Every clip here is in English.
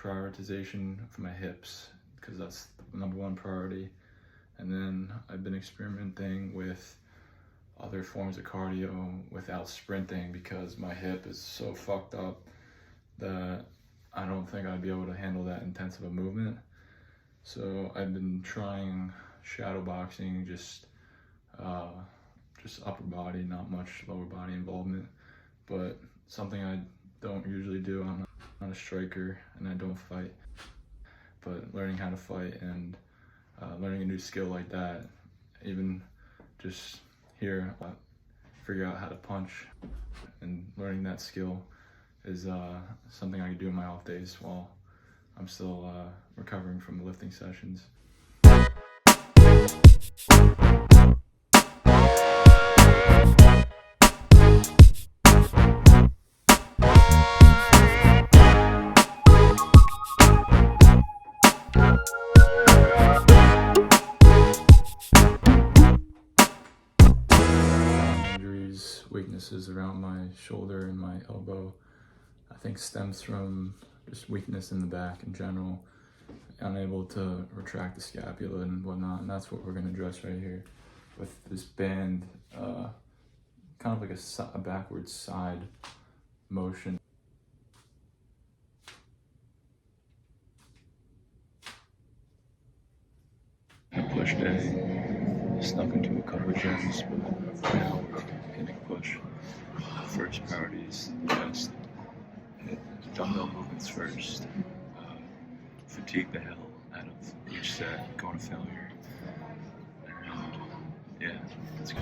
prioritization for my hips, because that's the #1 priority. And then I've been experimenting with other forms of cardio without sprinting, because my hip is so fucked up that I don't think I'd be able to handle that intense of a movement. So I've been trying shadow boxing, just upper body, not much lower body involvement, but something I don't usually do. I'm not a striker and I don't fight, but learning how to fight and learning a new skill like that, even just here, figure out how to punch, and learning that skill is something I can do in my off days while I'm still recovering from lifting sessions. Injuries, weaknesses around my shoulder and my elbow, I think stems from just weakness in the back in general, unable to retract the scapula and whatnot, and that's what we're going to address right here with this band, kind of like a backwards side motion. Push day, snuck into a couple of gyms, but now we're hitting push. First priority is just hit dumbbell movements first. Fatigue the hell out of each set, going to failure. And yeah, let's go.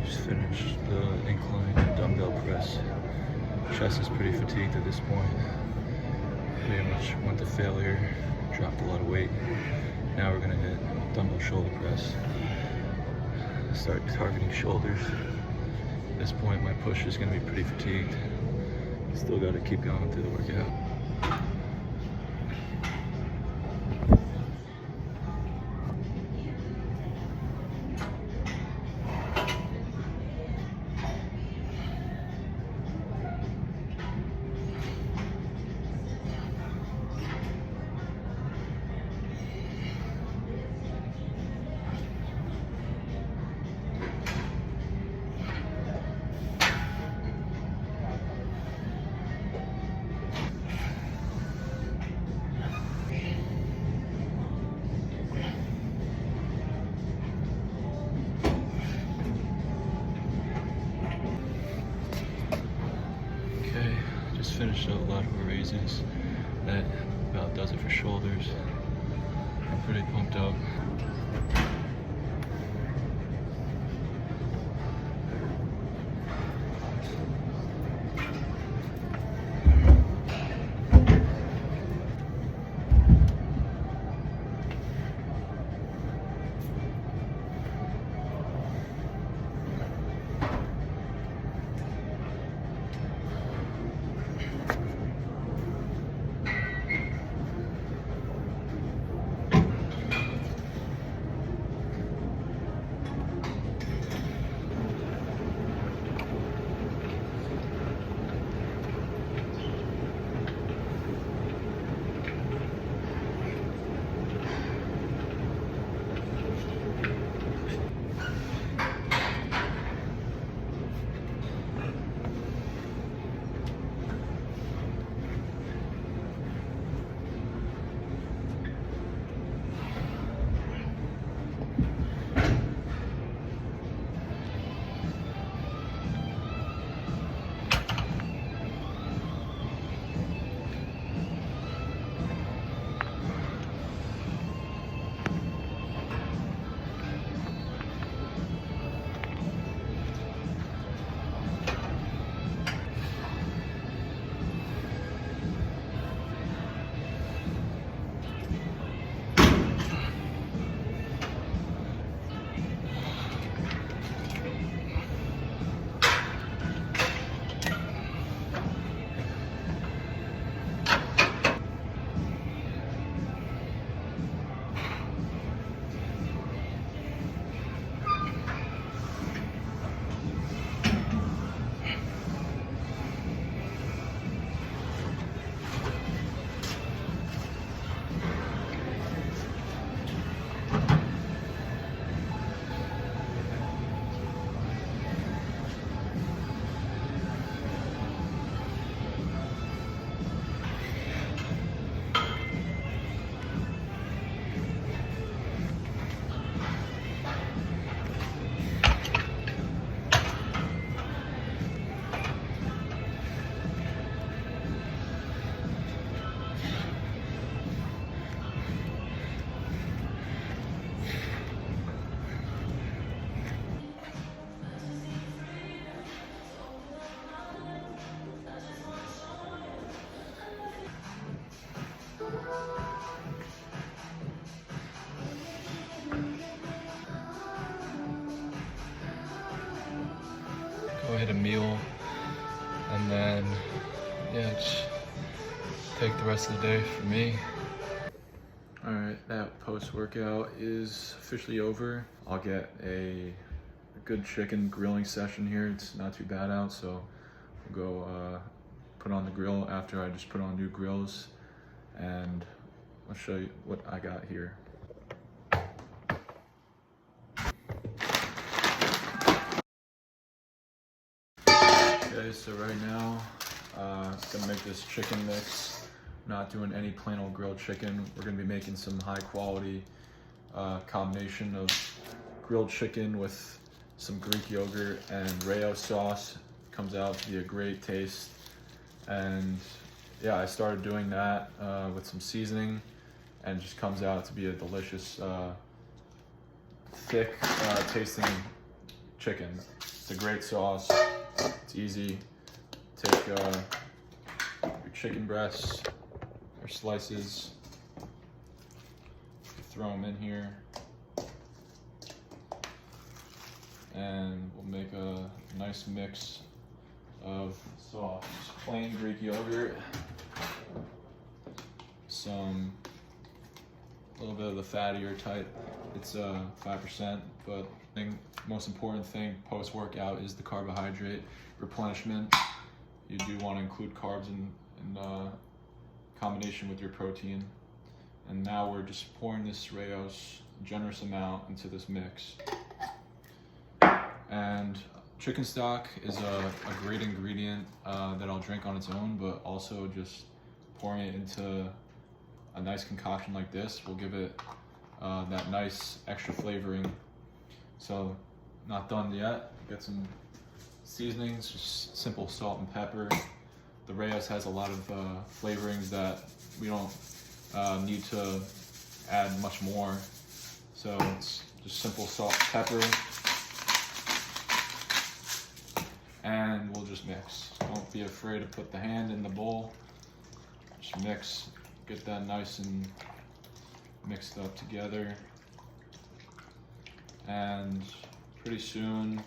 Just finished the incline dumbbell press. Chest is pretty fatigued at this point. Pretty much went to failure, dropped a lot of weight. Now we're gonna hit dumbbell shoulder press. Start targeting shoulders. At this point my push is gonna be pretty fatigued. Still gotta keep going through the workout. Finished up lateral raises. That about does it for shoulders. I'm pretty pumped up. hit a meal, and then yeah, just take the rest of the day for me. All right, that post-workout is officially over. I'll get a good chicken grilling session here. It's not too bad out, so we'll go put on the grill after I just put on new grills, and I'll show you what I got here. Okay, so right now, gonna make this chicken mix. Not doing any plain old grilled chicken. We're gonna be making some high quality combination of grilled chicken with some Greek yogurt and Rayo sauce. Comes out to be a great taste. And yeah, I started doing that with some seasoning, and it just comes out to be a delicious, thick tasting chicken. It's a great sauce. It's easy. Take your chicken breasts or slices, throw them in here, and we'll make a nice mix of sauce. Just plain Greek yogurt, a little bit of the fattier type. It's 5%, but the most important thing post-workout is the carbohydrate replenishment. You do want to include carbs in combination with your protein. And now we're just pouring this Rayo's generous amount into this mix. And chicken stock is a great ingredient that I'll drink on its own, but also just pouring it into a nice concoction like this will give it that nice extra flavoring. So, not done yet. Get some seasonings, just simple salt and pepper. The Rayo's has a lot of flavorings that we don't need to add much more. So it's just simple salt and pepper. And we'll just mix. Don't be afraid to put the hand in the bowl. Just mix, get that nice and mixed up together. And pretty soon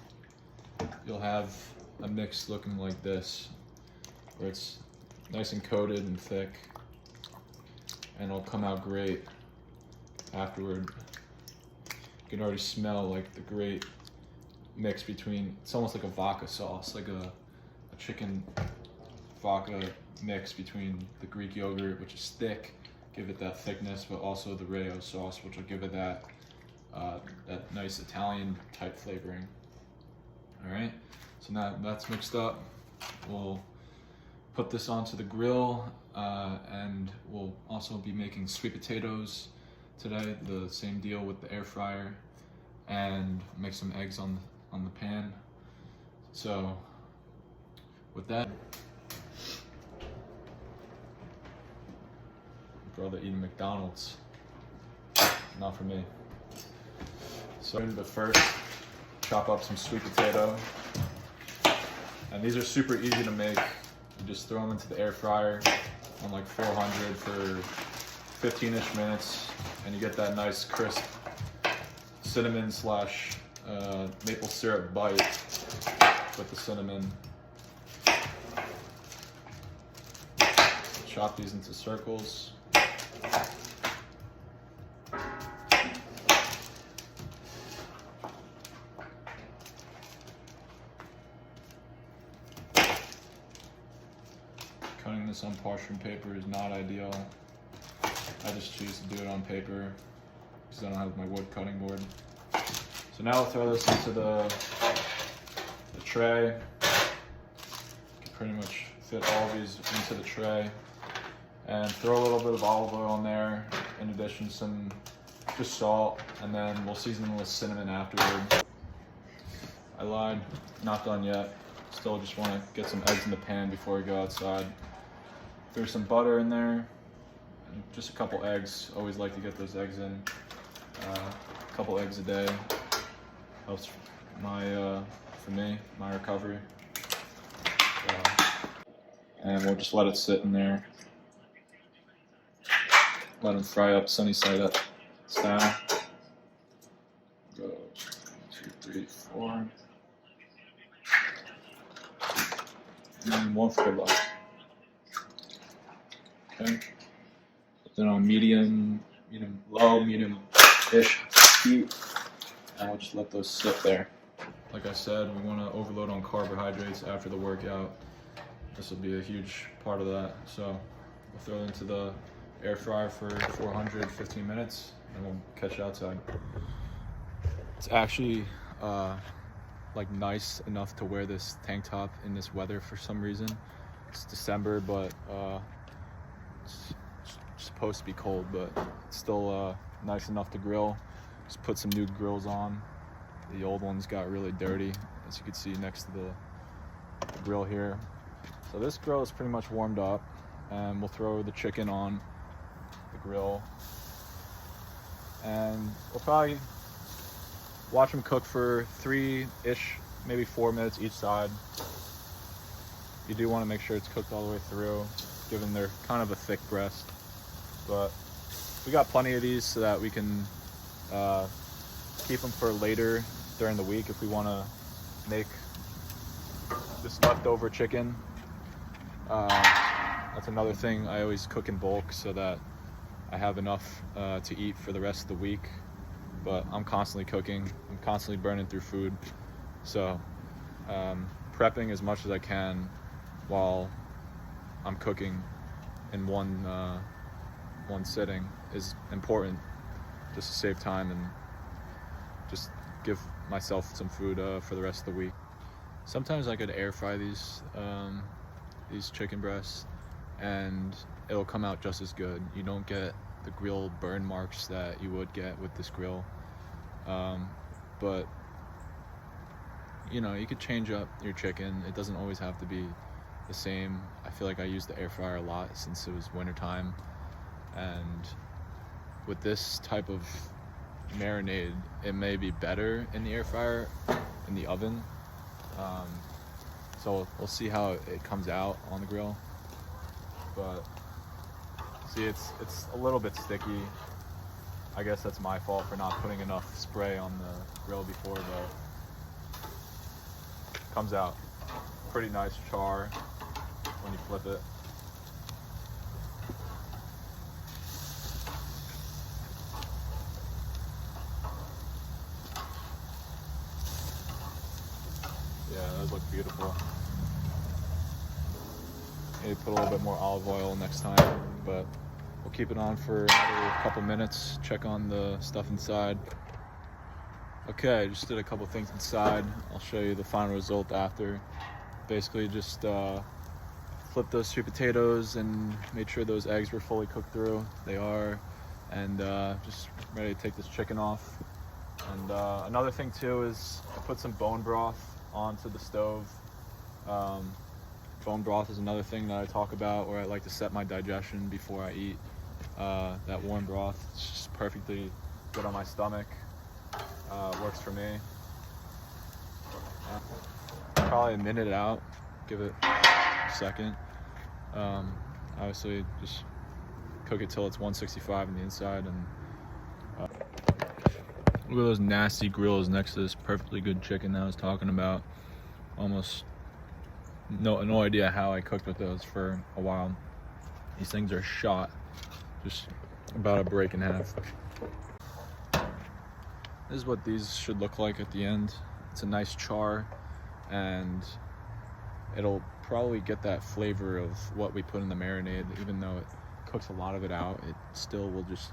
you'll have a mix looking like this, where it's nice and coated and thick, and it'll come out great afterward. You can already smell like the great mix between, it's almost like a vodka sauce, like a chicken vodka mix between the Greek yogurt, which is thick, give it that thickness, but also the Rayo sauce, which will give it that that nice Italian type flavoring. All right, so now that's mixed up, we'll put this onto the grill, and we'll also be making sweet potatoes today, the same deal with the air fryer, and make some eggs on the pan. So with that, brother eating McDonald's, not for me. So but first, chop up some sweet potato, and these are super easy to make. You just throw them into the air fryer on like 400 for 15-ish minutes, and you get that nice crisp cinnamon slash maple syrup bite with the cinnamon. Chop these into circles. Cutting this on parchment paper is not ideal. I just choose to do it on paper because I don't have my wood cutting board. So now we'll throw this into the tray. You can pretty much fit all of these into the tray, and throw a little bit of olive oil in there, in addition to some just salt, and then we'll season them with cinnamon afterward. I lied, not done yet. Still just want to get some eggs in the pan before we go outside. Throw some butter in there, and just a couple eggs. Always like to get those eggs in. A couple eggs a day helps for me, my recovery. And we'll just let it sit in there. Let them fry up sunny side up style. Go 1, 2, 3, 4. and 1/4 left. Okay. Then on medium low, medium-ish heat, and we'll just let those sit there. Like I said, we want to overload on carbohydrates after the workout. This will be a huge part of that. So we'll throw it into the air fryer for 415 minutes, and we'll catch it outside. It's actually like nice enough to wear this tank top in this weather for some reason. It's December, but it's supposed to be cold, but it's still nice enough to grill. Just put some new grills on. The old ones got really dirty, as you can see next to the grill here. So this grill is pretty much warmed up, and we'll throw the chicken on the grill, and we'll probably watch them cook for 3-ish, maybe 4 minutes each side. You do want to make sure it's cooked all the way through, given they're kind of a thick breast. But we got plenty of these so that we can keep them for later during the week if we want to make this leftover chicken. That's another thing. I always cook in bulk so that I have enough to eat for the rest of the week. But I'm constantly cooking. I'm constantly burning through food. So prepping as much as I can while I'm cooking in one sitting is important, just to save time and just give myself some food for the rest of the week. Sometimes I could air fry these chicken breasts, and it'll come out just as good. You don't get the grill burn marks that you would get with this grill, but you know, you could change up your chicken. It doesn't always have to be the same. I feel like I use the air fryer a lot since it was winter time, and with this type of marinade, it may be better in the air fryer, in the oven. So we'll see how it comes out on the grill. But see, it's a little bit sticky. I guess that's my fault for not putting enough spray on the grill before, but comes out pretty nice char when you flip it. Yeah, that looks beautiful. Maybe put a little bit more olive oil next time, but we'll keep it on for another couple minutes, check on the stuff inside. Okay, I just did a couple things inside. I'll show you the final result after. Basically just flipped those sweet potatoes and made sure those eggs were fully cooked through. They are. And just ready to take this chicken off. And another thing too is I put some bone broth onto the stove. Bone broth is another thing that I talk about, where I like to set my digestion before I eat. That warm broth, it's just perfectly good on my stomach. Works for me. Probably a minute out, give it a second. Obviously just cook it till it's 165 on the inside, and look at those nasty grills next to this perfectly good chicken that I was talking about. Almost no idea how I cooked with those for a while. These things are shot, just about a break in half. This is what these should look like at the end. It's a nice char, and it'll probably get that flavor of what we put in the marinade. Even though it cooks a lot of it out, it still will just,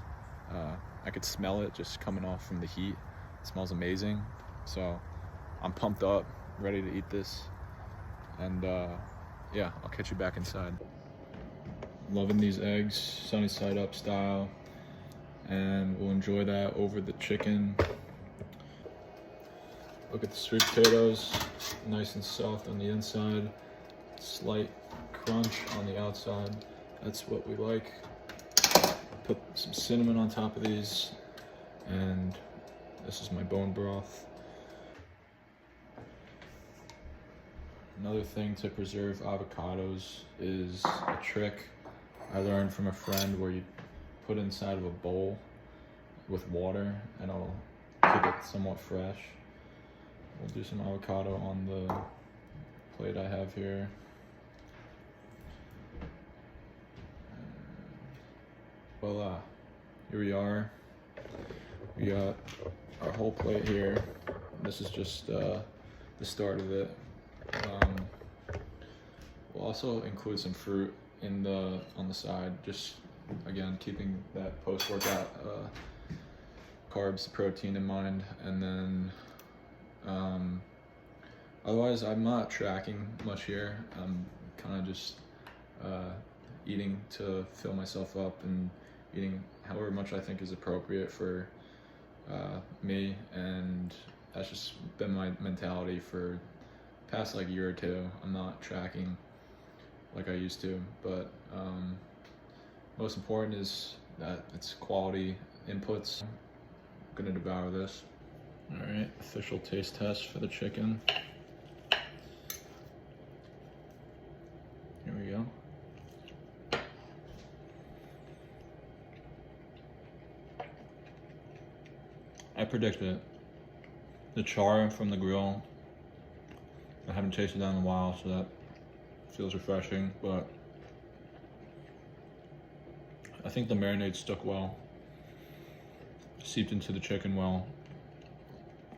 I could smell it just coming off from the heat. It smells amazing. So I'm pumped up, ready to eat this. And yeah, I'll catch you back inside. Loving these eggs, sunny side up style. And we'll enjoy that over the chicken. Look at the sweet potatoes, nice and soft on the inside, slight crunch on the outside. That's what we like. Put some cinnamon on top of these, and this is my bone broth. Another thing to preserve avocados is a trick I learned from a friend, where you put inside of a bowl with water and it'll keep it somewhat fresh. We'll do some avocado on the plate I have here. Voila, here we are. We got our whole plate here. This is just the start of it. We'll also include some fruit on the side, just again keeping that post-workout carbs, protein in mind. And then otherwise, I'm not tracking much here. I'm kind of just eating to fill myself up and eating however much I think is appropriate for me, and that's just been my mentality for the past like year or two. I'm not tracking like I used to, but most important is that it's quality inputs. I'm gonna devour this. All right, official taste test for the chicken. Here we go. I predicted it. The char from the grill, I haven't tasted that in a while, so that feels refreshing, but I think the marinade stuck well, seeped into the chicken well.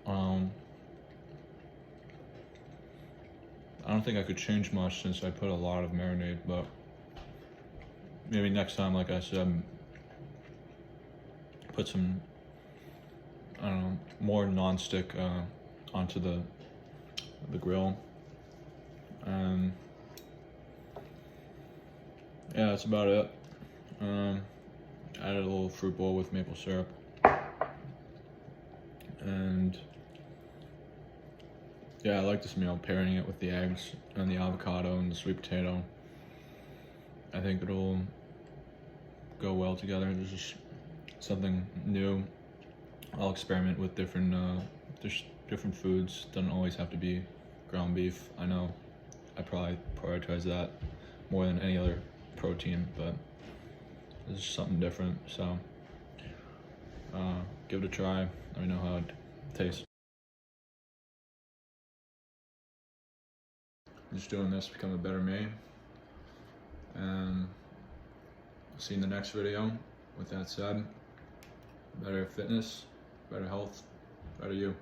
I don't think I could change much since I put a lot of marinade, but maybe next time, like I said, put some, I don't know, more non-stick onto the grill. And yeah, that's about it. Added a little fruit bowl with maple syrup. And yeah, I like this meal, pairing it with the eggs and the avocado and the sweet potato. I think it'll go well together. This is something new. I'll experiment with different foods. Doesn't always have to be ground beef. I know I probably prioritize that more than any other protein, but this is something different. So give it a try. Let me know how it tastes. Just doing this to become a better me. And I'll see you in the next video. With that said, better fitness, better health, better you.